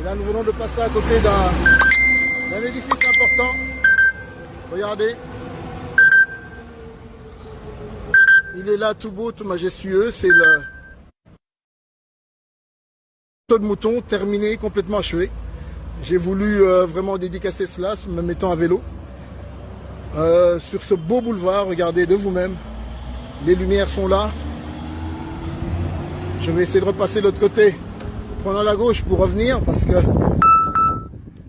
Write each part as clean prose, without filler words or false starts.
là, nous venons de passer à côté d'un édifice important. Regardez. Il est là tout beau, tout majestueux. C'est le saut de mouton terminé, complètement achevé. J'ai voulu vraiment dédicacer cela, me mettant à vélo. Sur ce beau boulevard, regardez de vous-même. Les lumières sont là. Je vais essayer de repasser de l'autre côté, prenant la gauche pour revenir, parce que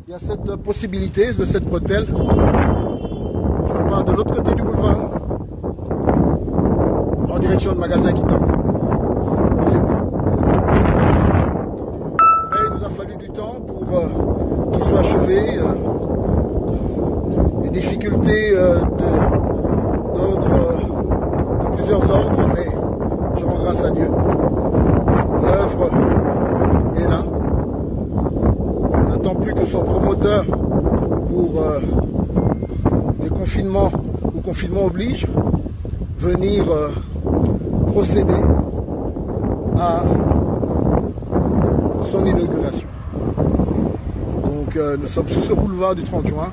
il y a cette possibilité de cette bretelle. Je repars de l'autre côté du boulevard, en direction du magasin qui tombe. C'est beau. Après, il nous a fallu du temps pour qu'il soit achevé. Des difficultés de plusieurs ordres, mais je rends grâce à Dieu. L'œuvre est là. On n'attend plus que son promoteur pour des confinements ou confinement oblige venir procéder à son inauguration. Donc nous sommes sur ce boulevard du 30 juin.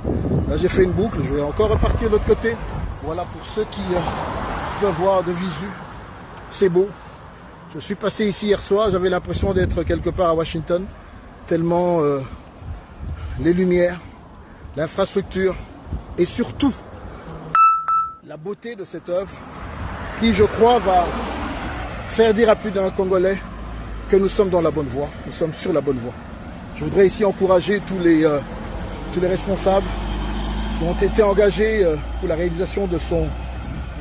Là j'ai fait une boucle, je vais encore repartir de l'autre côté. Voilà pour ceux qui peuvent voir de visu. C'est beau. Je suis passé ici hier soir, j'avais l'impression d'être quelque part à Washington, tellement les lumières, l'infrastructure et surtout la beauté de cette œuvre qui, je crois, va faire dire à plus d'un Congolais que nous sommes dans la bonne voie, nous sommes sur la bonne voie. Je voudrais ici encourager tous les responsables qui ont été engagés pour la réalisation de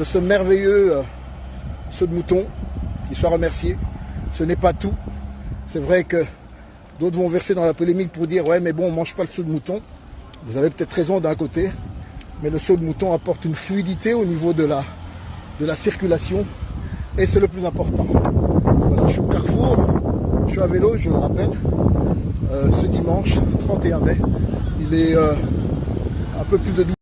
ce merveilleux saut de mouton, qu'ils soient remerciés. Ce n'est pas tout. C'est vrai que d'autres vont verser dans la polémique pour dire « ouais, mais bon, on ne mange pas le saut de mouton ». Vous avez peut-être raison d'un côté, mais le saut de mouton apporte une fluidité au niveau de la circulation et c'est le plus important. Voilà, je suis au Carrefour, je suis à vélo, je le rappelle, ce dimanche 31 mai. Il est un peu plus de 12